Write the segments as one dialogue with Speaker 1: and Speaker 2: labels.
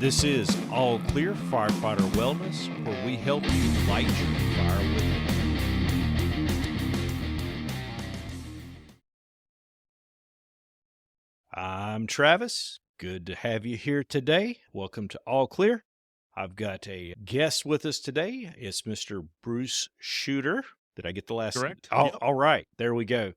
Speaker 1: This is All Clear Firefighter Wellness, where we help you light your fire within. I'm Travis. Good to have you here today. Welcome to All Clear. I've got a guest with us today. It's Mr. Bruce Schutter. Did I get the last?
Speaker 2: Correct.
Speaker 1: Oh,
Speaker 2: Yep.
Speaker 1: all right. There we go.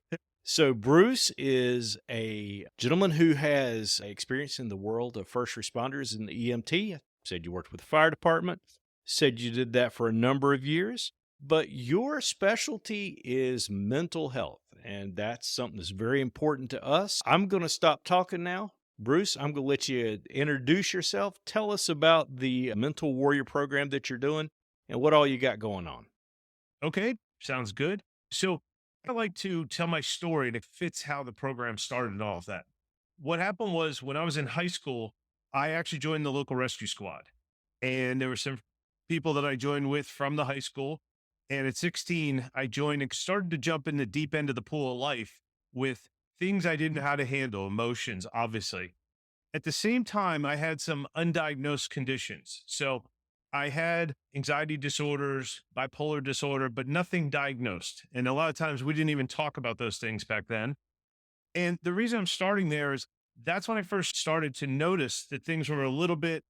Speaker 1: So Bruce is a gentleman who has experience in the world of first responders in the EMT. Said you worked with the fire department. Said you did that for a number of years. But your specialty is mental health, and that's something that's very important to us. I'm going to stop talking now. Bruce, I'm going to let you introduce yourself. Tell us about the Mental Warrior program that you're doing and what all you got going on.
Speaker 2: Okay. Sounds good. So I like to tell my story, and it fits how the program started and all of that. What happened was when I was in high school, I actually joined the local rescue squad. And there were some people that I joined with from the high school. And at 16, I joined and started to jump in the deep end of the pool of life with things I didn't know how to handle, emotions, obviously. At the same time, I had some undiagnosed conditions. So I had anxiety disorders, bipolar disorder, but nothing diagnosed. And a lot of times we didn't even talk about those things back then. And the reason I'm starting there is that's when I first started to notice that things were a little bit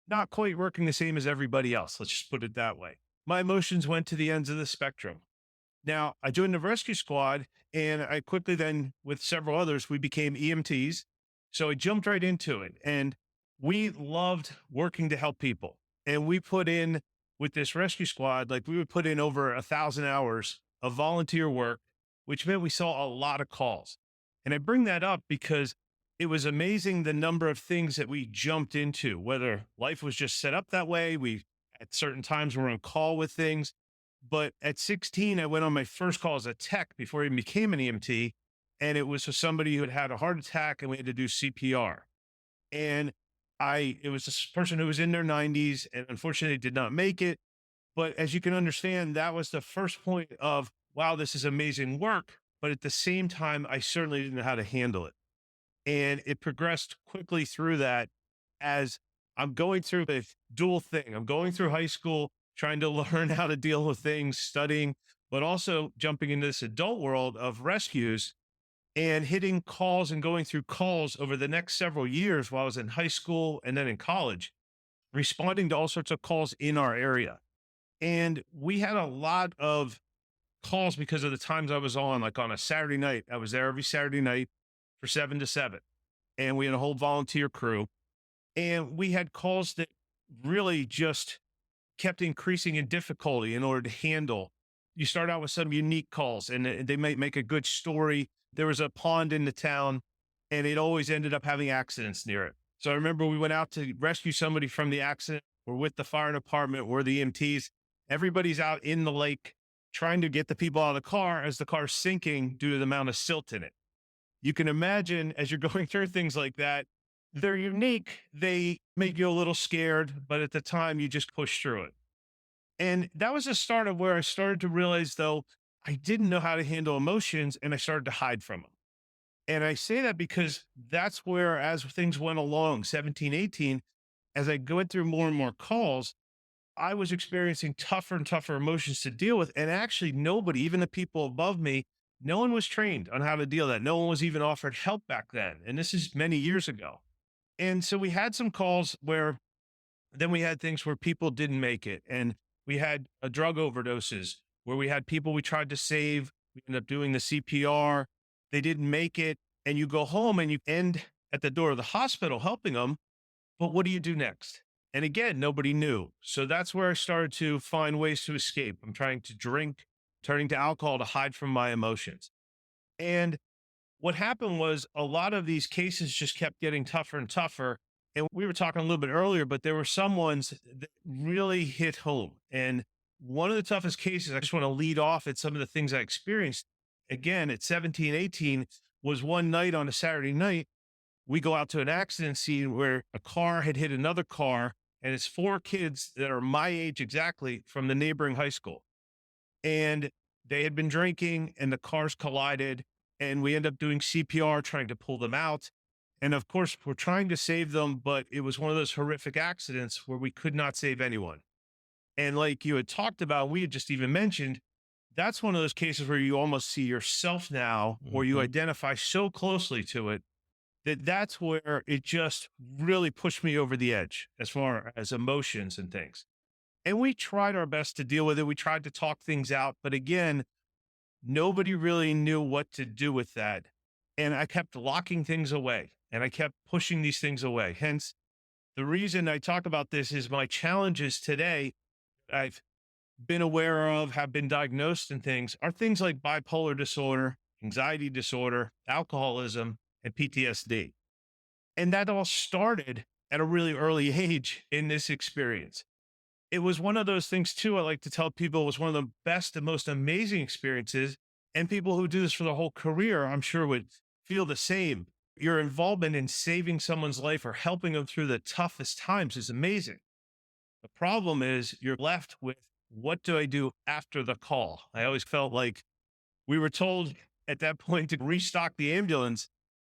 Speaker 2: not quite working the same as everybody else. Let's just put it that way. My emotions went to the ends of the spectrum. Now, I joined the rescue squad, and I quickly then, with several others, we became EMTs. So I jumped right into it, and we loved working to help people. And we put in with this rescue squad, like we would put in over 1,000 hours of volunteer work, which meant we saw a lot of calls. And I bring that up because it was amazing the number of things that we jumped into, whether life was just set up that way. We, at certain times, were on call with things. But at 16, I went on my first call as a tech before I even became an EMT. And it was for somebody who had had a heart attack and we had to do CPR. And it was this person who was in their 90s and unfortunately did not make it. But as you can understand, that was the first point of, wow, this is amazing work. But at the same time, I certainly didn't know how to handle it. And it progressed quickly through that as I'm going through a dual thing. I'm going through high school, trying to learn how to deal with things, studying, but also jumping into this adult world of rescues and hitting calls and going through calls over the next several years while I was in high school and then in college, responding to all sorts of calls in our area. And we had a lot of calls because of the times I was on, like on a Saturday night. I was there every Saturday night for 7 to 7. And we had a whole volunteer crew. And we had calls that really just kept increasing in difficulty in order to handle. You start out with some unique calls and they might make a good story. There was a pond in the town and it always ended up having accidents near it. So I remember we went out to rescue somebody from the accident. We're with the fire department, we're the EMTs. Everybody's out in the lake trying to get the people out of the car as the car's sinking due to the amount of silt in it. You can imagine as you're going through things like that, they're unique. They make you a little scared, but at the time you just push through it. And that was the start of where I started to realize, though, I didn't know how to handle emotions and I started to hide from them. And I say that because that's where, as things went along, 17, 18, as I went through more and more calls, I was experiencing tougher and tougher emotions to deal with. And actually, nobody, even the people above me, no one was trained on how to deal with that. No one was even offered help back then. And this is many years ago. And so we had some calls where then we had things where people didn't make it. And we had drug overdoses where we had people we tried to save. We ended up doing the CPR. They didn't make it. And you go home and you end at the door of the hospital helping them. But what do you do next? And again, nobody knew. So that's where I started to find ways to escape. I'm trying to drink, turning to alcohol to hide from my emotions. And what happened was a lot of these cases just kept getting tougher and tougher. And we were talking a little bit earlier, but there were some ones that really hit home. And one of the toughest cases, I just want to lead off at some of the things I experienced again at 17, 18, was one night on a Saturday night. We go out to an accident scene where a car had hit another car, and it's 4 kids that are my age exactly from the neighboring high school. And they had been drinking, and the cars collided, and we end up doing CPR trying to pull them out. And of course, we're trying to save them, but it was one of those horrific accidents where we could not save anyone. And like you had talked about, we had just even mentioned, that's one of those cases where you almost see yourself now, or you
Speaker 1: Mhm.
Speaker 2: identify so closely to it that that's where it just really pushed me over the edge as far as emotions and things. And we tried our best to deal with it. We tried to talk things out. But again, nobody really knew what to do with that. And I kept locking things away and I kept pushing these things away. Hence, the reason I talk about this is my challenges today I've been aware of, have been diagnosed and things are things like bipolar disorder, anxiety disorder, alcoholism, and PTSD. And that all started at a really early age in this experience. It was one of those things, too, I like to tell people was one of the best and most amazing experiences. And people who do this for their whole career, I'm sure, would feel the same. Your involvement in saving someone's life or helping them through the toughest times is amazing. The problem is you're left with what do I do after the call? I always felt like we were told at that point to restock the ambulance,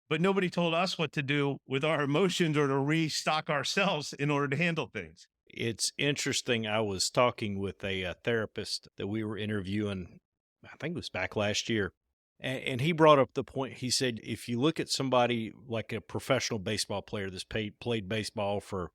Speaker 2: but nobody told us what to do with our emotions or to restock ourselves in order to handle things.
Speaker 1: It's interesting. I was talking with a therapist that we were interviewing, I think it was back last year. And he brought up the point. He said, if you look at somebody like a professional baseball player that's played baseball for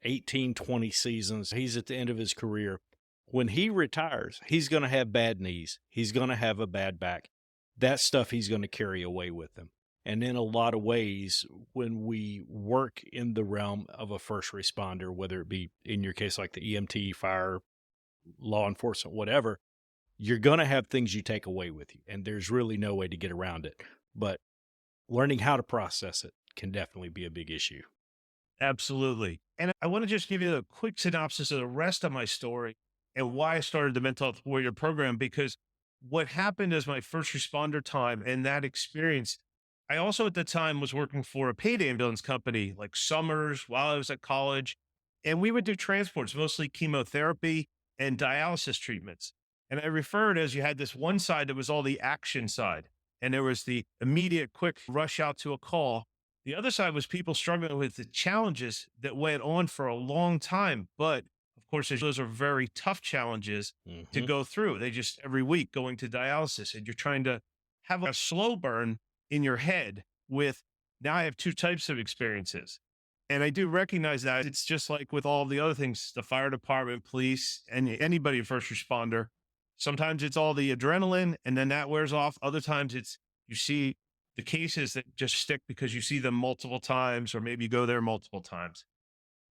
Speaker 1: 18, 20 seasons, he's at the end of his career. When he retires, he's going to have bad knees. He's going to have a bad back. That stuff he's going to carry away with him. And in a lot of ways, when we work in the realm of a first responder, whether it be in your case like the EMT, fire, law enforcement, whatever, you're going to have things you take away with you. And there's really no way to get around it. But learning how to process it can definitely be a big issue.
Speaker 2: Absolutely. And I want to just give you a quick synopsis of the rest of my story and why I started the Mental Health Warrior program. Because what happened is my first responder time and that experience, I also at the time was working for a paid ambulance company like Summers while I was at college. And we would do transports, mostly chemotherapy and dialysis treatments. And I referred as you had this one side that was all the action side, and there was the immediate quick rush out to a call. The other side was people struggling with the challenges that went on for a long time. But of course, those are very tough challenges to
Speaker 1: Hmm.
Speaker 2: go through. They just every week going to dialysis and you're trying to have a slow burn in your head with now I have two types of experiences. And I do recognize that it's just like with all the other things, the fire department, police, and anybody first responder. Sometimes it's all the adrenaline and then that wears off. Other times it's you see the cases that just stick because you see them multiple times or maybe you go there multiple times.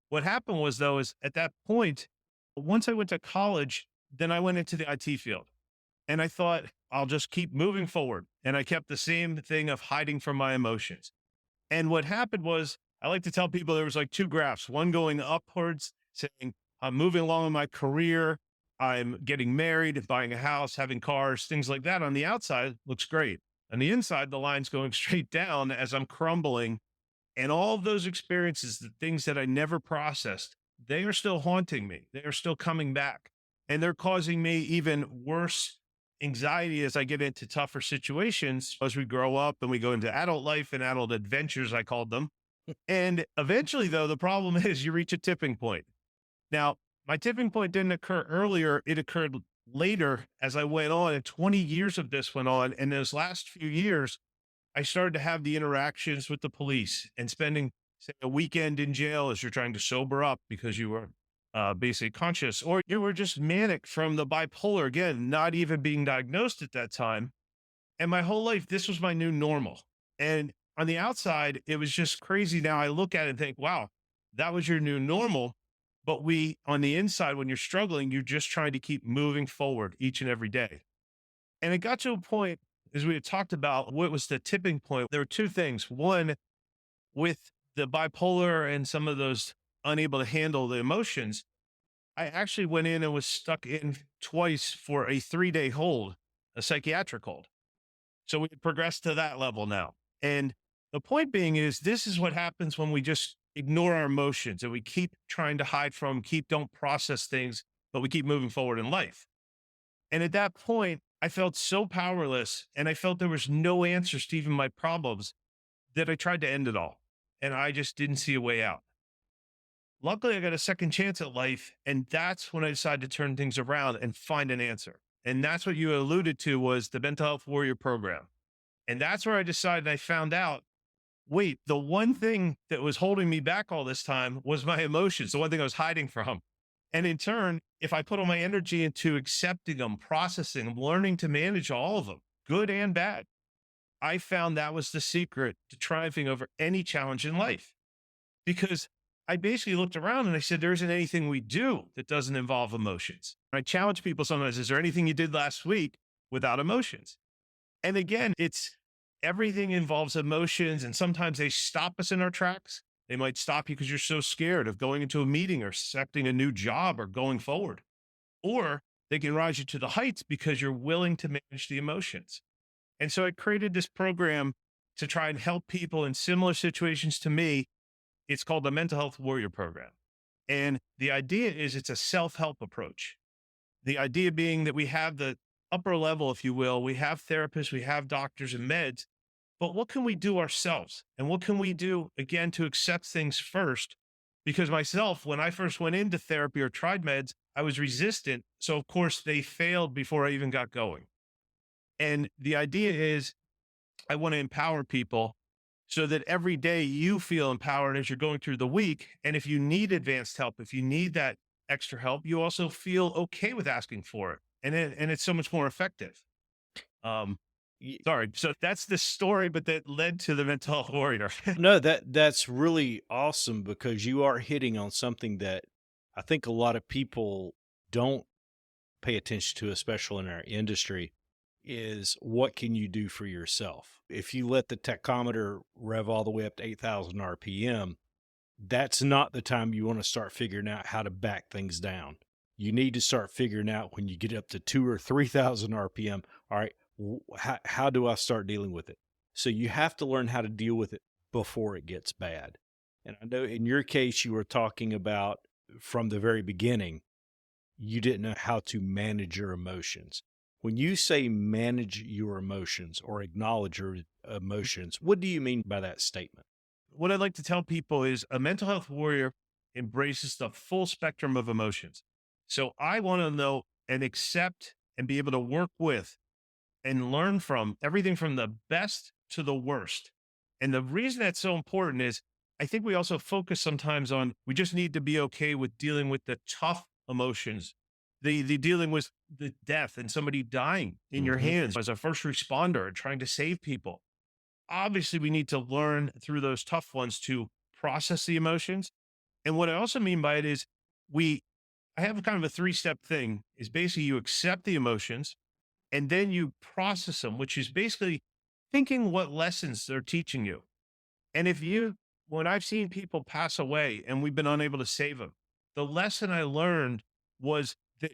Speaker 2: What happened was though is at that point, once I went to college, then I went into the IT field and I thought I'll just keep moving forward. And I kept the same thing of hiding from my emotions. And what happened was I like to tell people there was like two graphs, one going upwards saying I'm moving along in my career. I'm getting married, buying a house, having cars, things like that. On the outside looks great. On the inside, the line's going straight down as I'm crumbling. And all of those experiences, the things that I never processed, they are still haunting me. They are still coming back. And they're causing me even worse anxiety as I get into tougher situations as we grow up and we go into adult life and adult adventures, I called them. And eventually, though, the problem is you reach a tipping point. Now, my tipping point didn't occur earlier, it occurred later as I went on, and 20 years of this went on. And those last few years, I started to have the interactions with the police and spending, say, a weekend in jail as you're trying to sober up because you were basically conscious, or you were just manic from the bipolar, again, not even being diagnosed at that time. And my whole life, this was my new normal. And on the outside, it was just crazy. Now I look at it and think, wow, that was your new normal. But on the inside, when you're struggling, you're just trying to keep moving forward each and every day. And it got to a point, as we had talked about, what was the tipping point? There were two things. One, with the bipolar and some of those unable to handle the emotions, I actually went in and was stuck in twice for a 3-day hold, a psychiatric hold. So we progressed to that level now. And the point being is, this is what happens when we just ignore our emotions and we keep trying to hide from, don't process things, but we keep moving forward in life. And at that point, I felt so powerless and I felt there was no answers to even my problems that I tried to end it all. And I just didn't see a way out. Luckily, I got a second chance at life. And that's when I decided to turn things around and find an answer. And that's what you alluded to was the mental health warrior program. And that's where I decided I found out, wait, the one thing that was holding me back all this time was my emotions, the one thing I was hiding from. And in turn, if I put all my energy into accepting them, processing them, learning to manage all of them, good and bad, I found that was the secret to triumphing over any challenge in life. Because I basically looked around and I said, there isn't anything we do that doesn't involve emotions. I challenge people sometimes, is there anything you did last week without emotions? And again, it's everything involves emotions. And sometimes they stop us in our tracks. They might stop you because you're so scared of going into a meeting or accepting a new job or going forward. Or they can rise you to the heights because you're willing to manage the emotions. And so I created this program to try and help people in similar situations to me. It's called the Mental Health Warrior Program. And the idea is it's a self help approach. The idea being that we have the upper level, if you will, we have therapists, we have doctors and meds, but what can we do ourselves? And what can we do again to accept things first? Because myself, when I first went into therapy or tried meds, I was resistant. So, of course, they failed before I even got going. And the idea is I want to empower people so that every day you feel empowered as you're going through the week. And if you need advanced help, if you need that extra help, you also feel okay with asking for it. And it's so much more effective. Um,
Speaker 1: Y-
Speaker 2: sorry. So that's the story, but that led to the mental health warrior.
Speaker 1: No, that's really awesome because you are hitting on something that I think a lot of people don't pay attention to, especially in our industry, is what can you do for yourself? If you let the tachometer rev all the way up to 8,000 RPM, that's not the time you want to start figuring out how to back things down. You need to start figuring out when you get up to 2 or 3,000 RPM. All right, how do I start dealing with it? So you have to learn how to deal with it before it gets bad. And I know in your case, you were talking about from the very beginning, you didn't know how to manage your emotions. When you say manage your emotions or acknowledge your emotions, what do you mean by that statement?
Speaker 2: What I'd like to tell people is a mental health warrior embraces the full spectrum of emotions. So I want to know and accept and be able to work with and learn from everything from the best to the worst. And the reason that's so important is I think we also focus sometimes on we just need to be okay with dealing with the tough emotions, the dealing with the death and somebody dying in your
Speaker 1: Hmm.
Speaker 2: hands as a first responder and trying to save people. Obviously, we need to learn through those tough ones to process the emotions. And what I also mean by it is we I have kind of a three-step thing is basically you accept the emotions and then you process them, which is basically thinking what lessons they're teaching you. And if you, when I've seen people pass away and we've been unable to save them, the lesson I learned was that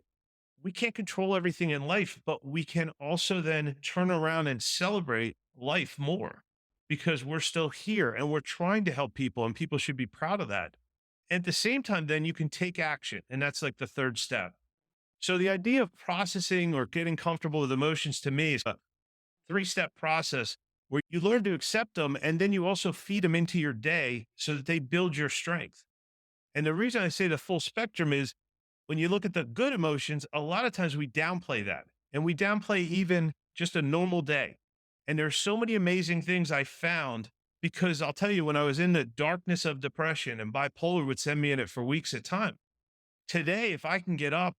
Speaker 2: we can't control everything in life, but we can also then turn around and celebrate life more because we're still here and we're trying to help people and people should be proud of that. At the same time, then you can take action. And that's like the third step. So the idea of processing or getting comfortable with emotions to me is a three-step process where you learn to accept them and then you also feed them into your day so that they build your strength. And the reason I say the full spectrum is when you look at the good emotions, a lot of times we downplay that and we downplay even just a normal day. And there's so many amazing things I found because I'll tell you, when I was in the darkness of depression and bipolar would send me in it for weeks at a time. Today, if I can get up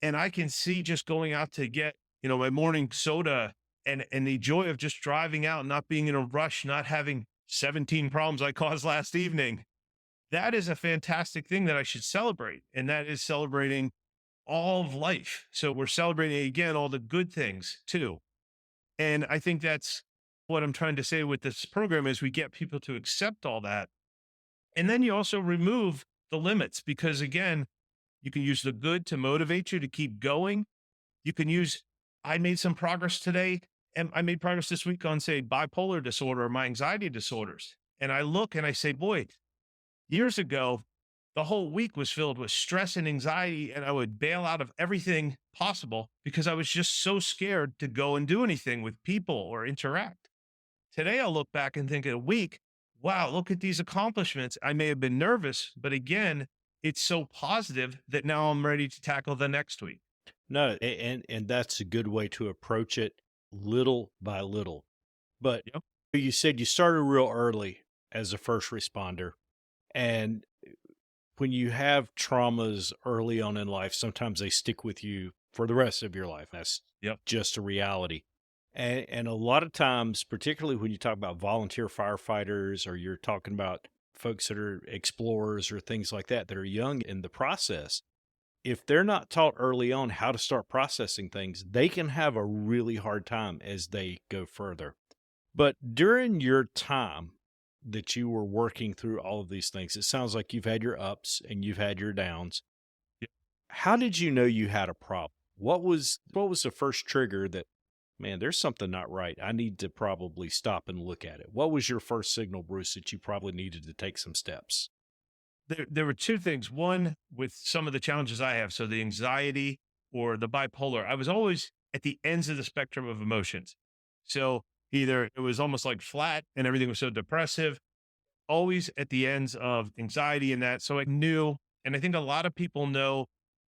Speaker 2: and I can see just going out to get, my morning soda and the joy of just driving out, not being in a rush, not having 17 problems I caused last evening. That is a fantastic thing that I should celebrate. And that is celebrating all of life. So we're celebrating again all the good things too. And I think that's what I'm trying to say with this program is we get people to accept all that. And then you also remove the limits because again, you can use the good to motivate you to keep going. You can use, I made some progress today and I made progress this week on, say, bipolar disorder or my anxiety disorders. And I look and I say, boy, years ago, the whole week was filled with stress and anxiety, and I would bail out of everything possible because I was just so scared to go and do anything with people or interact. Today, I'll look back and think in a week, wow, look at these accomplishments. I may have been nervous, but again, it's so positive that now I'm ready to tackle the next week.
Speaker 1: No, and that's a good way to approach it, little by little. But
Speaker 2: Yep.
Speaker 1: you said you started real early as a first responder, and when you have traumas early on in life, sometimes they stick with you for the rest of your life. That's
Speaker 2: Yep.
Speaker 1: just a reality. And a lot of times, particularly when you talk about volunteer firefighters or you're talking about folks that are explorers or things like that that are young in the process, if they're not taught early on how to start processing things, they can have a really hard time as they go further. But during your time that you were working through all of these things, it sounds like you've had your ups and you've had your downs.
Speaker 2: Yep.
Speaker 1: How did you know you had a problem? What was the first trigger that, man, there's something not right? I need to probably stop and look at it. What was your first signal, Bruce, that you probably needed to take some steps?
Speaker 2: There were two things. One, with some of the challenges I have. So the anxiety or the bipolar, I was always at the ends of the spectrum of emotions. So either it was almost like flat and everything was so depressive, always at the ends of anxiety and that. So I knew, and I think a lot of people know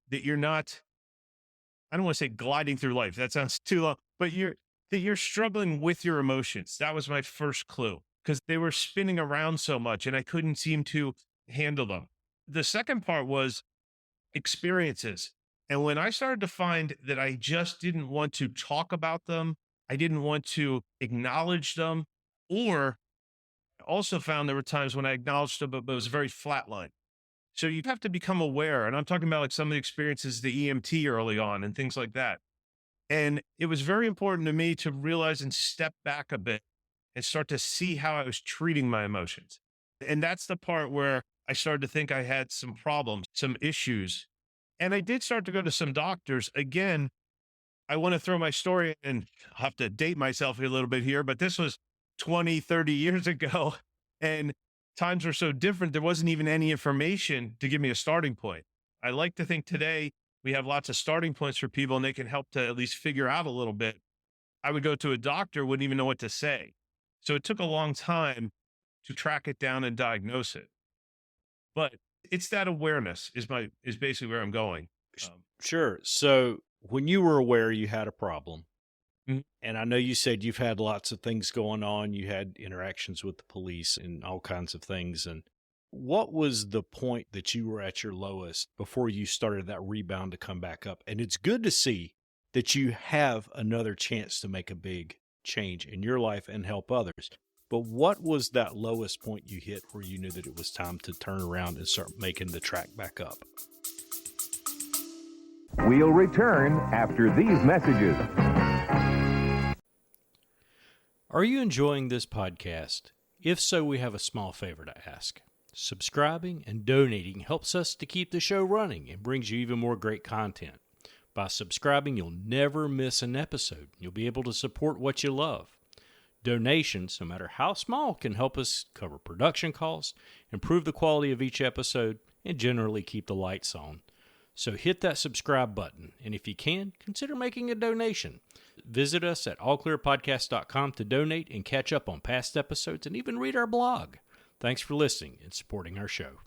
Speaker 2: that you're not, I don't want to say gliding through life. That sounds too long, but you're struggling with your emotions. That was my first clue because they were spinning around so much and I couldn't seem to handle them. The second part was experiences. And when I started to find that I just didn't want to talk about them, I didn't want to acknowledge them, or I also found there were times when I acknowledged them, but it was very flatline. So you have to become aware. And I'm talking about like some of the experiences, the EMT early on and things like that. And it was very important to me to realize and step back a bit and start to see how I was treating my emotions. And that's the part where I started to think I had some problems, some issues. And I did start to go to some doctors. Again, I want to throw my story and I'll have to date myself a little bit here, but this was 20, 30 years ago. And times were so different. There wasn't even any information to give me a starting point. I like to think today we have lots of starting points for people and they can help to at least figure out a little bit. I would go to a doctor, wouldn't even know what to say. So it took a long time to track it down and diagnose it. But it's that awareness is basically where I'm going. Um,
Speaker 1: Sure. So when you were aware you had a problem,
Speaker 2: Mhm.
Speaker 1: and I know you said you've had lots of things going on, you had interactions with the police and all kinds of things. And what was the point that you were at your lowest before you started that rebound to come back up? And it's good to see that you have another chance to make a big change in your life and help others. But what was that lowest point you hit where you knew that it was time to turn around and start making the track back up?
Speaker 3: We'll return after these messages.
Speaker 1: Are you enjoying this podcast? If so, we have a small favor to ask. Subscribing and donating helps us to keep the show running and brings you even more great content. By subscribing, you'll never miss an episode. You'll be able to support what you love. Donations, no matter how small, can help us cover production costs, improve the quality of each episode, and generally keep the lights on. So hit that subscribe button, and if you can, consider making a donation. Visit us at allclearpodcast.com to donate and catch up on past episodes and even read our blog. Thanks for listening and supporting our show.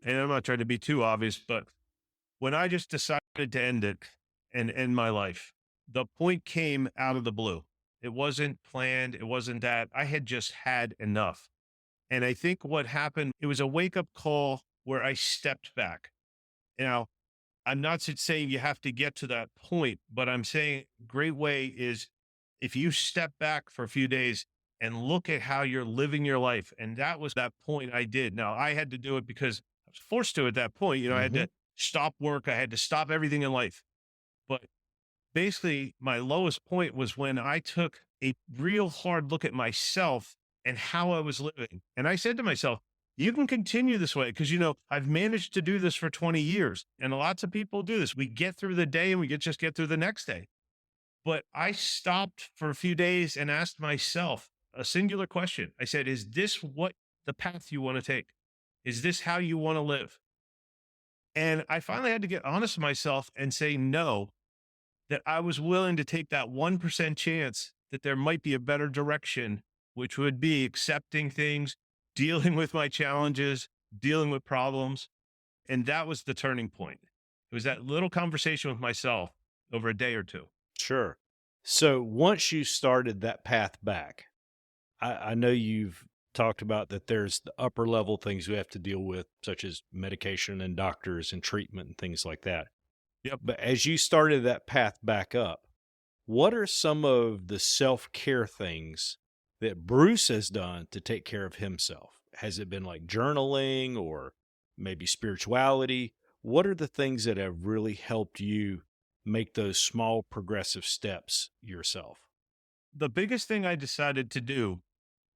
Speaker 2: and I'm not trying to be too obvious, but when I just decided to end it and end my life, the point came out of the blue. It wasn't planned. It wasn't that. I had just had enough. And I think what happened, it was a wake up call where I stepped back. Now, I'm not saying you have to get to that point, but I'm saying great way is if you step back for a few days and look at how you're living your life. And that was that point I did. Now, I had to do it because I was forced to at that point. You know, I had to stop work. I had to stop everything in life. But basically, my lowest point was when I took a real hard look at myself and how I was living. And I said to myself, you can continue this way because, you know, I've managed to do this for 20 years. And lots of people do this. We get through the day and we just get through the next day. But I stopped for a few days and asked myself a singular question. I said, is this what the path you want to take? Is this how you want to live? And I finally had to get honest with myself and say, no, that I was willing to take that 1% chance that there might be a better direction, which would be accepting things, dealing with my challenges, dealing with problems. And that was the turning point. It was that little conversation with myself over a day or two.
Speaker 1: Sure. So once you started that path back, I know you've talked about that there's the upper level things we have to deal with, such as medication and doctors and treatment and things like that.
Speaker 2: Yep.
Speaker 1: But as you started that path back up, what are some of the self-care things that Bruce has done to take care of himself? Has it been like journaling or maybe spirituality? What are the things that have really helped you make those small progressive steps yourself?
Speaker 2: The biggest thing I decided to do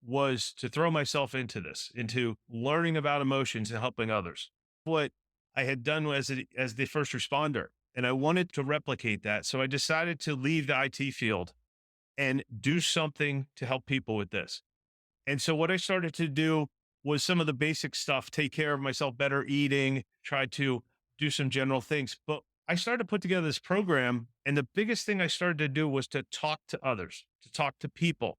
Speaker 2: was to throw myself into this, into learning about emotions and helping others. What I had done as the first responder, and I wanted to replicate that. So I decided to leave the IT field and do something to help people with this. And so what I started to do was some of the basic stuff, take care of myself better, eating, try to do some general things. But I started to put together this program. And the biggest thing I started to do was to talk to others, to talk to people.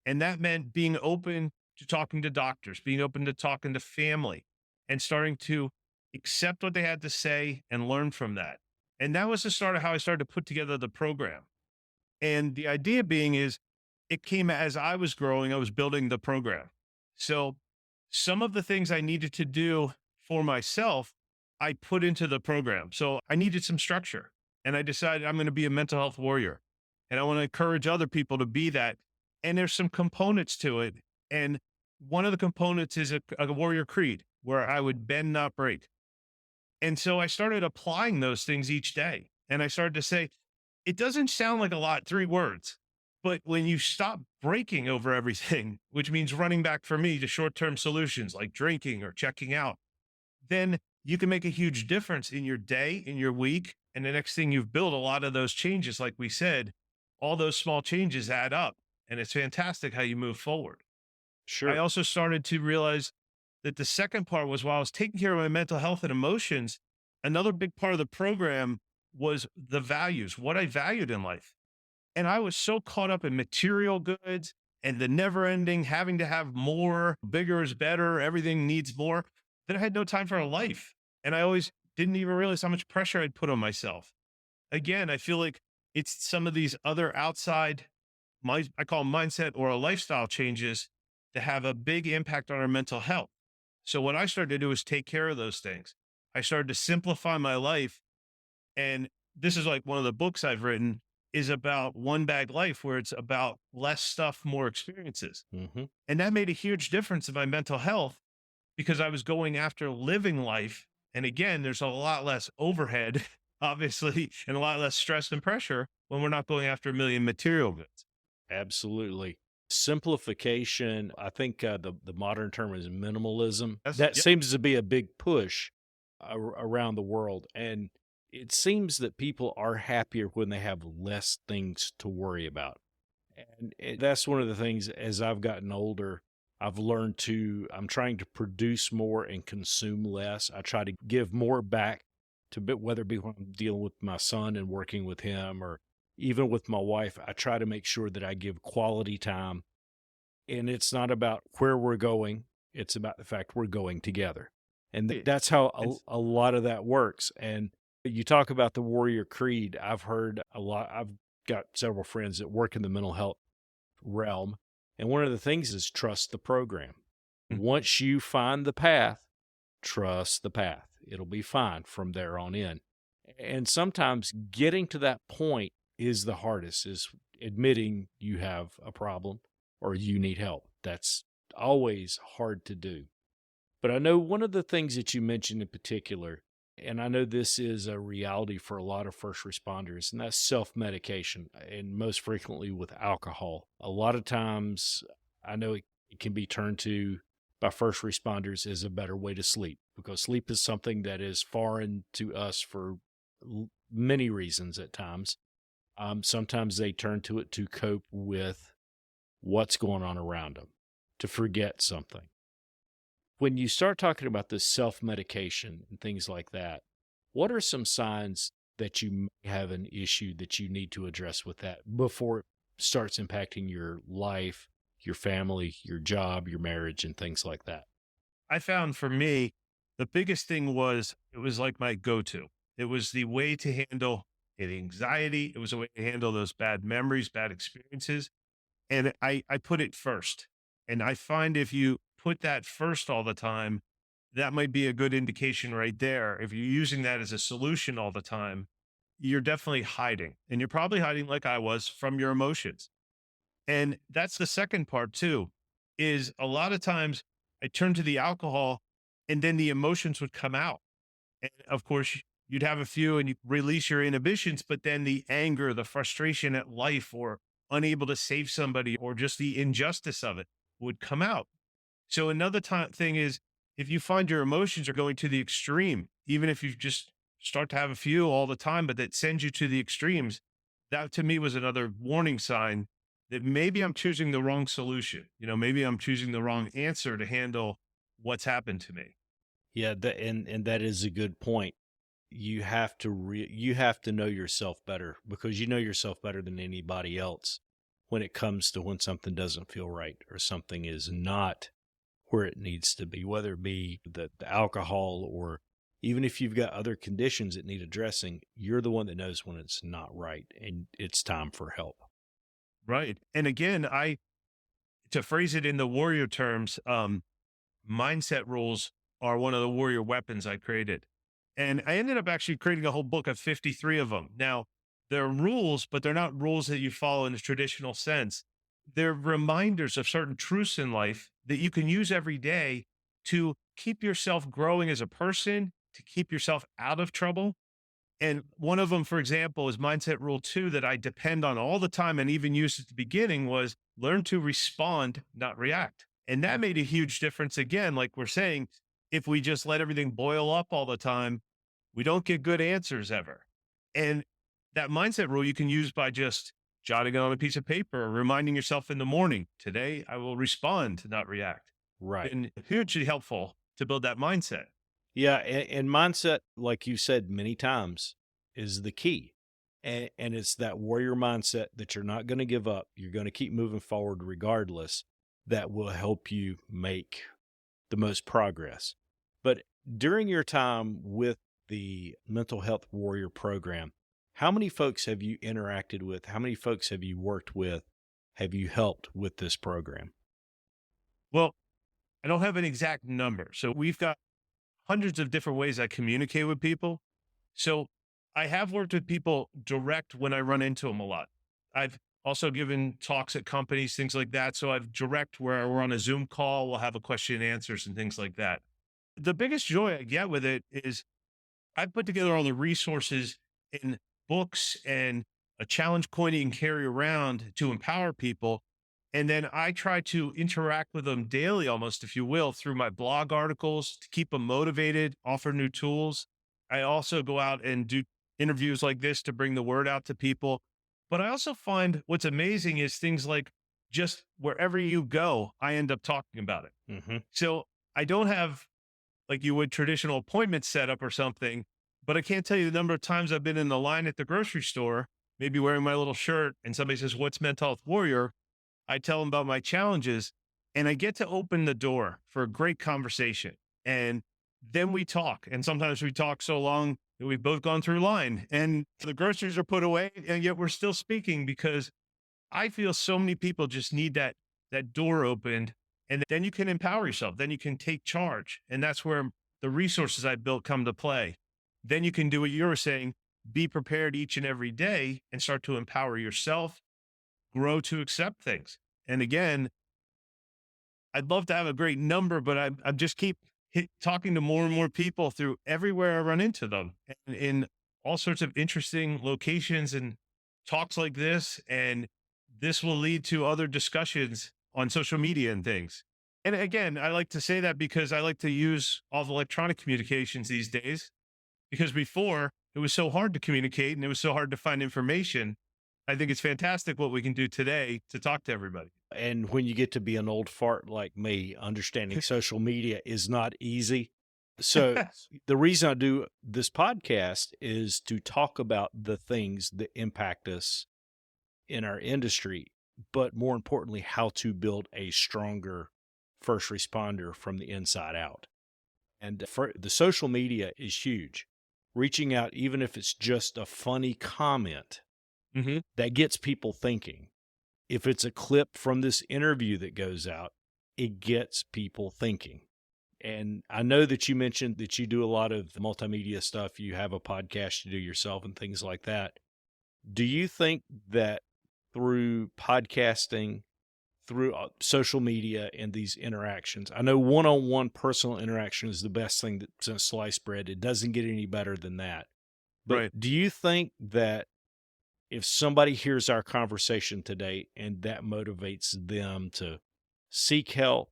Speaker 2: And that meant being open to talking to doctors, being open to talking to family, and starting to accept what they had to say and learn from that. And that was the start of how I started to put together the program. And the idea being is it came as I was growing, I was building the program. So some of the things I needed to do for myself, I put into the program. So I needed some structure, and I decided I'm going to be a mental health warrior, and I want to encourage other people to be that. And there's some components to it. And one of the components is a warrior creed where I would bend, not break. And so I started applying those things each day. And I started to say, it doesn't sound like a lot, 3 words, but when you stop breaking over everything, which means running back for me to short-term solutions like drinking or checking out, then you can make a huge difference in your day, in your week. And the next thing you've built, a lot of those changes, like we said, all those small changes add up. And it's fantastic how you move forward. I
Speaker 1: Sure.
Speaker 2: also started to realize that the second part was while I was taking care of my mental health and emotions, another big part of the program was the values, what I valued in life. And I was so caught up in material goods and the never ending having to have more, bigger is better, everything needs more, that I had no time for a life. And I always didn't even realize how much pressure I'd put on myself. Again, I feel like it's some of these other outside, I call them mindset or a lifestyle changes that have a big impact on our mental health. So what I started to do is take care of those things. I started to simplify my life. And this is like one of the books I've written is about one bag life, where it's about less stuff, more experiences.
Speaker 1: Hmm.
Speaker 2: And that made a huge difference in my mental health because I was going after living life. And again, there's a lot less overhead, obviously, and a lot less stress and pressure when we're not going after a million material goods.
Speaker 1: Absolutely. Simplification, I think the modern term is minimalism.
Speaker 2: That's,
Speaker 1: That
Speaker 2: yep.
Speaker 1: seems to be a big push around the world. And it seems that people are happier when they have less things to worry about. And that's one of the things as I've gotten older, I've learned I'm trying to produce more and consume less. I try to give more back whether it be when I'm dealing with my son and working with him or even with my wife. I try to make sure that I give quality time. And it's not about where we're going, it's about the fact we're going together. And that's how a lot of that works. And you talk about the warrior creed. I've heard a lot. I've got several friends that work in the mental health realm. And one of the things is trust the program. Once you find the path, trust the path. It'll be fine from there on in. And sometimes getting to that point is the hardest, is admitting you have a problem or you need help. That's always hard to do. But I know one of the things that you mentioned in particular, and I know this is a reality for a lot of first responders, and that's self-medication, and most frequently with alcohol. A lot of times, I know it can be turned to by first responders as a better way to sleep, because sleep is something that is foreign to us for many reasons at times. Sometimes they turn to it to cope with what's going on around them, to forget something. When you start talking about this self-medication and things like that, what are some signs that you may have an issue that you need to address with that before it starts impacting your life, your family, your job, your marriage, and things like that?
Speaker 2: I found for me, the biggest thing was it was like my go-to. It was the way to handle the anxiety. It was a way to handle those bad memories, bad experiences. And I put it first. And I find if you put that first all the time, that might be a good indication right there. If you're using that as a solution all the time, you're definitely hiding. And you're probably hiding, like I was, from your emotions. And that's the second part too, is a lot of times I turned to the alcohol and then the emotions would come out. And of course, you'd have a few and you release your inhibitions, but then the anger, the frustration at life, or unable to save somebody, or just the injustice of it would come out. So another thing is if you find your emotions are going to the extreme, even if you just start to have a few all the time, but that sends you to the extremes, that to me was another warning sign that maybe I'm choosing the wrong solution. Maybe I'm choosing the wrong answer to handle what's happened to me.
Speaker 1: Yeah, and that is a good point. You have to you have to know yourself better, because you know yourself better than anybody else when it comes to when something doesn't feel right or something is not where it needs to be, whether it be the alcohol, or even if you've got other conditions that need addressing. You're the one that knows when it's not right and it's time for help.
Speaker 2: Right. And again, to phrase it in the warrior terms, mindset rules are one of the warrior weapons I created. And I ended up actually creating a whole book of 53 of them. Now, they're rules, but they're not rules that you follow in the traditional sense. They're reminders of certain truths in life that you can use every day to keep yourself growing as a person, to keep yourself out of trouble. And one of them, for example, is mindset rule 2 that I depend on all the time and even used at the beginning was learn to respond, not react. And that made a huge difference. Again, like we're saying, if we just let everything boil up all the time, we don't get good answers ever. And that mindset rule you can use by just jotting it on a piece of paper or reminding yourself in the morning, today I will respond, not react.
Speaker 1: Right.
Speaker 2: And hugely helpful to build that mindset.
Speaker 1: Yeah, and mindset, like you said many times, is the key. And it's that warrior mindset that you're not going to give up. You're going to keep moving forward regardless. That will help you make the most progress. But during your time with the Mental Health Warrior program, how many folks have you interacted with? How many folks have you worked with? Have you helped with this program?
Speaker 2: Well, I don't have an exact number. So we've got hundreds of different ways I communicate with people. So I have worked with people direct when I run into them a lot. I've also given talks at companies, things like that. So I've direct where we're on a Zoom call, we'll have a question and answers and things like that. The biggest joy I get with it is I've put together all the resources in books and a challenge coin you can carry around to empower people. And then I try to interact with them daily, almost, if you will, through my blog articles to keep them motivated, offer new tools. I also go out and do interviews like this to bring the word out to people. But I also find what's amazing is things like just wherever you go, I end up talking about it.
Speaker 1: Mm-hmm.
Speaker 2: So I don't have like you would traditional appointments set up or something, but I can't tell you the number of times I've been in the line at the grocery store, maybe wearing my little shirt, and somebody says, "What's Mental Health Warrior?" I tell them about my challenges, and I get to open the door for a great conversation. And then we talk. And sometimes we talk so long that we've both gone through line and the groceries are put away, and yet we're still speaking because I feel so many people just need that door opened, and then you can empower yourself. Then you can take charge. And that's where the resources I built come to play. Then you can do what you were saying, be prepared each and every day and start to empower yourself, grow to accept things. And again, I'd love to have a great number, but I just keep talking to more and more people through everywhere I run into them, and in all sorts of interesting locations and talks like this. And this will lead to other discussions on social media and things. And again, I like to say that because I like to use all the electronic communications these days, because before it was so hard to communicate and it was so hard to find information. I think it's fantastic what we can do today to talk to everybody.
Speaker 1: And when you get to be an old fart like me, understanding social media is not easy. So the reason I do this podcast is to talk about the things that impact us in our industry, but more importantly, how to build a stronger first responder from the inside out. And for the social media is huge. Reaching out, even if it's just a funny comment,
Speaker 2: Mm-hmm.
Speaker 1: that gets people thinking. If it's a clip from this interview that goes out, it gets people thinking. And I know that you mentioned that you do a lot of multimedia stuff. You have a podcast you do yourself and things like that. Do you think that through podcasting, through social media and these interactions, I know one-on-one personal interaction is the best thing that since sliced bread, it doesn't get any better than that. But
Speaker 2: Right.
Speaker 1: do you think that if somebody hears our conversation today and that motivates them to seek help,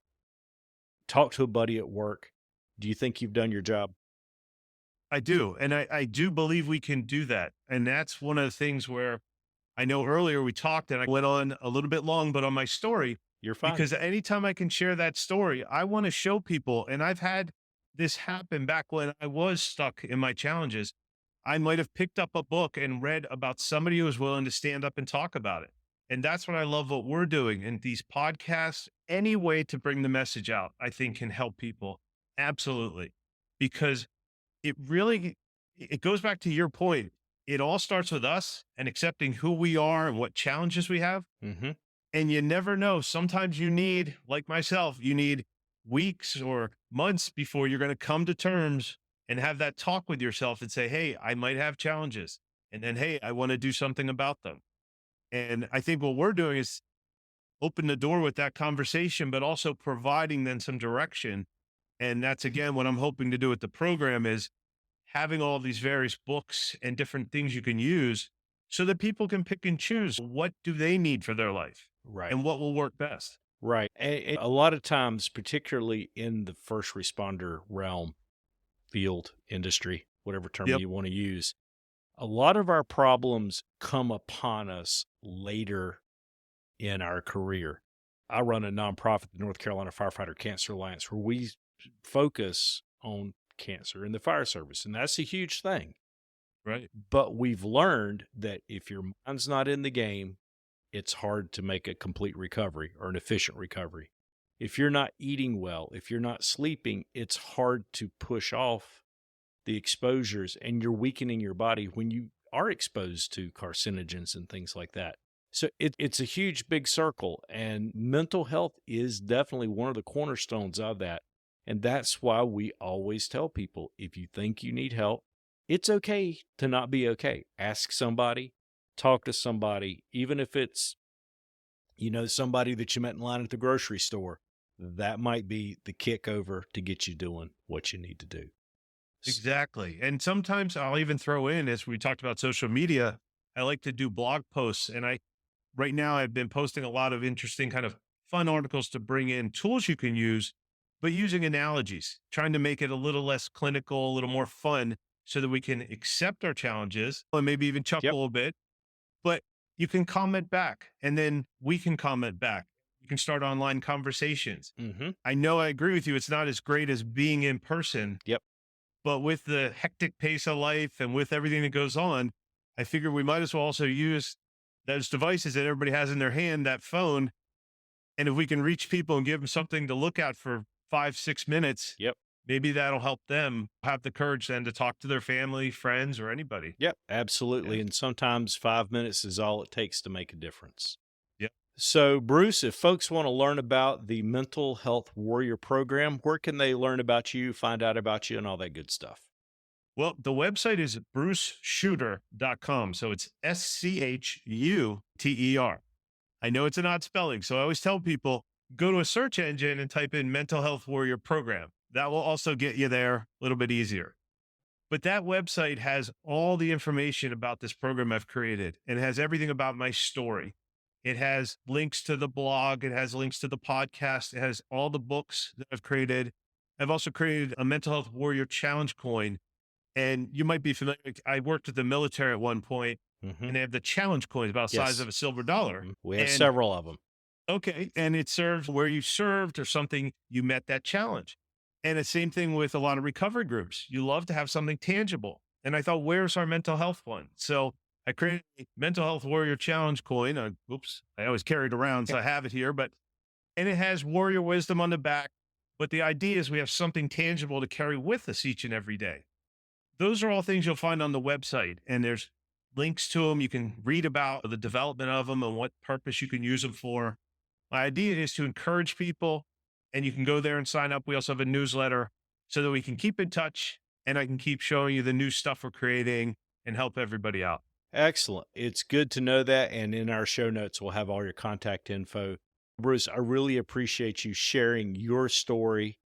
Speaker 1: talk to a buddy at work, do you think you've done your job?
Speaker 2: I do. And I do believe we can do that. And that's one of the things where I know earlier we talked and I went on a little bit long, but on my story,
Speaker 1: You're fine.
Speaker 2: because anytime I can share that story, I want to show people. And I've had this happen back when I was stuck in my challenges. I might have picked up a book and read about somebody who was willing to stand up and talk about it. And that's what I love what we're doing. And these podcasts, any way to bring the message out, I think can help people. Absolutely. Because it really, it goes back to your point. It all starts with us and accepting who we are and what challenges we have.
Speaker 1: Mm-hmm.
Speaker 2: And you never know. Sometimes you need, like myself, you need weeks or months before you're going to come to terms and have that talk with yourself and say, hey, I might have challenges. And then, hey, I want to do something about them. And I think what we're doing is open the door with that conversation, but also providing them some direction. And that's, again, what I'm hoping to do with the program is having all these various books and different things you can use so that people can pick and choose what do they need for their life
Speaker 1: Right.
Speaker 2: and what will work best.
Speaker 1: Right. And a lot of times, particularly in the first responder realm, field, industry, whatever term
Speaker 2: Yep.
Speaker 1: you want to use, a lot of our problems come upon us later in our career. I run a nonprofit, the North Carolina Firefighter Cancer Alliance, where we focus on cancer in the fire service. And that's a huge thing.
Speaker 2: Right.
Speaker 1: But we've learned that if your mind's not in the game, it's hard to make a complete recovery or an efficient recovery. If you're not eating well, if you're not sleeping, it's hard to push off the exposures and you're weakening your body when you are exposed to carcinogens and things like that. So it's a huge, big circle, and mental health is definitely one of the cornerstones of that. And that's why we always tell people, if you think you need help, it's okay to not be okay. Ask somebody, talk to somebody, even if it's, somebody that you met in line at the grocery store. That might be the kick over to get you doing what you need to do.
Speaker 2: Exactly. And sometimes I'll even throw in, as we talked about social media, I like to do blog posts. And right now I've been posting a lot of interesting kind of fun articles to bring in tools you can use, but using analogies, trying to make it a little less clinical, a little more fun so that we can accept our challenges and maybe even chuckle a bit. But you can comment back and then we can comment back. You can start online conversations.
Speaker 1: Mm-hmm.
Speaker 2: I know I agree with you. It's not as great as being in person.
Speaker 1: Yep.
Speaker 2: But with the hectic pace of life and with everything that goes on, I figure we might as well also use those devices that everybody has in their hand, that phone. And if we can reach people and give them something to look at for 5-6 minutes,
Speaker 1: Yep.
Speaker 2: maybe that'll help them have the courage then to talk to their family, friends, or anybody.
Speaker 1: Yep, absolutely.
Speaker 2: Yeah.
Speaker 1: And sometimes 5 minutes is all it takes to make a difference.
Speaker 2: Yep.
Speaker 1: So, Bruce, if folks want to learn about the Mental Health Warrior Program, where can they learn about you, find out about you, and all that good stuff?
Speaker 2: Well, the website is bruceschutter.com. So it's SCHUTER. I know it's an odd spelling. So I always tell people, go to a search engine and type in Mental Health Warrior Program. That will also get you there a little bit easier. But that website has all the information about this program I've created, and it has everything about my story. It has links to the blog. It has links to the podcast. It has all the books that I've created. I've also created a Mental Health Warrior Challenge coin. And you might be familiar. I worked with the military at one point, and they have the challenge coins about the size
Speaker 1: Yes.
Speaker 2: of a silver dollar.
Speaker 1: We have
Speaker 2: And-
Speaker 1: several of them.
Speaker 2: Okay. And it serves where you served or something, you met that challenge. And the same thing with a lot of recovery groups. You love to have something tangible. And I thought, where's our mental health one? So I created a mental health warrior challenge coin. I always carry it around, so I have it here, and it has warrior wisdom on the back. But the idea is we have something tangible to carry with us each and every day. Those are all things you'll find on the website, and there's links to them. You can read about the development of them and what purpose you can use them for. My idea is to encourage people, and you can go there and sign up. We also have a newsletter so that we can keep in touch, and I can keep showing you the new stuff we're creating and help everybody out.
Speaker 1: Excellent. It's good to know that. And in our show notes, we'll have all your contact info. Bruce, I really appreciate you sharing your story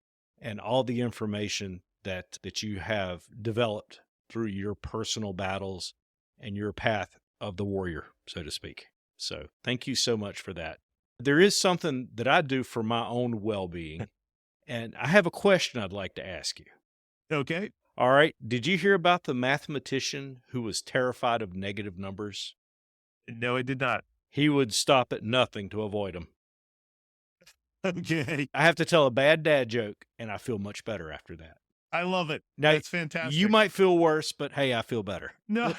Speaker 1: and all the information that you have developed through your personal battles and your path of the warrior, so to speak. So thank you so much for that. There is something that I do for my own well-being, and I have a question I'd like to ask you.
Speaker 2: Okay.
Speaker 1: All right. Did you hear about the mathematician who was terrified of negative numbers?
Speaker 2: No, I did not.
Speaker 1: He would stop at nothing to avoid them.
Speaker 2: Okay.
Speaker 1: I have to tell a bad dad joke, and I feel much better after that.
Speaker 2: I love it.
Speaker 1: Now,
Speaker 2: That's fantastic.
Speaker 1: You might feel worse, but hey, I feel better.
Speaker 2: No.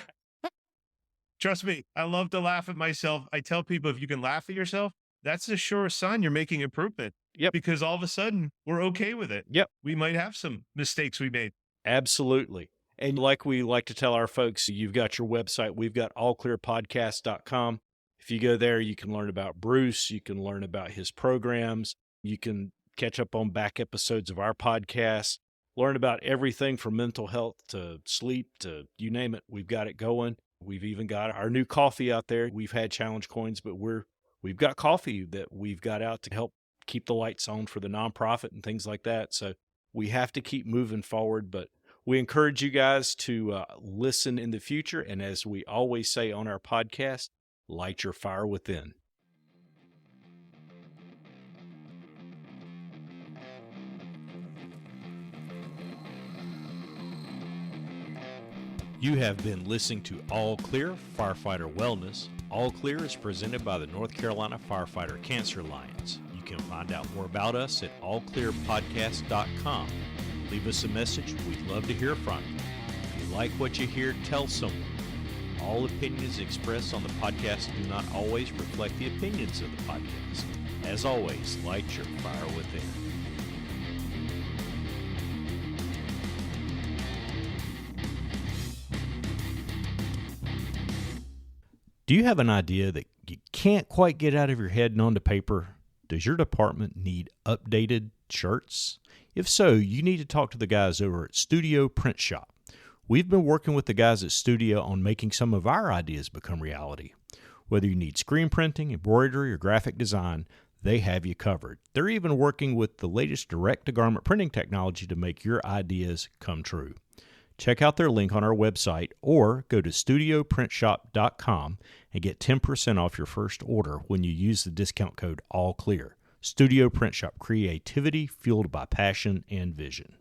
Speaker 2: Trust me, I love to laugh at myself. I tell people, if you can laugh at yourself, that's a sure sign you're making improvement.
Speaker 1: Yep.
Speaker 2: Because all of a sudden, we're okay with it.
Speaker 1: Yep.
Speaker 2: We might have some mistakes we made.
Speaker 1: Absolutely. And like we like to tell our folks, you've got your website. We've got allclearpodcast.com. If you go there, you can learn about Bruce. You can learn about his programs. You can catch up on back episodes of our podcast, learn about everything from mental health to sleep to you name it. We've got it going. We've even got our new coffee out there. We've had challenge coins, but we've got coffee that we've got out to help keep the lights on for the nonprofit and things like that. So we have to keep moving forward, but we encourage you guys to listen in the future. And as we always say on our podcast, light your fire within. You have been listening to All Clear Firefighter Wellness. All Clear is presented by the North Carolina Firefighter Cancer Alliance. You can find out more about us at allclearpodcast.com. Leave us a message. We'd love to hear from you. If you like what you hear, tell someone. All opinions expressed on the podcast do not always reflect the opinions of the podcast. As always, light your fire within. Do you have an idea that you can't quite get out of your head and onto paper? Does your department need updated shirts? If so, you need to talk to the guys over at Studio Print Shop. We've been working with the guys at Studio on making some of our ideas become reality. Whether you need screen printing, embroidery, or graphic design, they have you covered. They're even working with the latest direct-to-garment printing technology to make your ideas come true. Check out their link on our website or go to studioprintshop.com and get 10% off your first order when you use the discount code ALLCLEAR. Studio Print Shop, creativity fueled by passion and vision.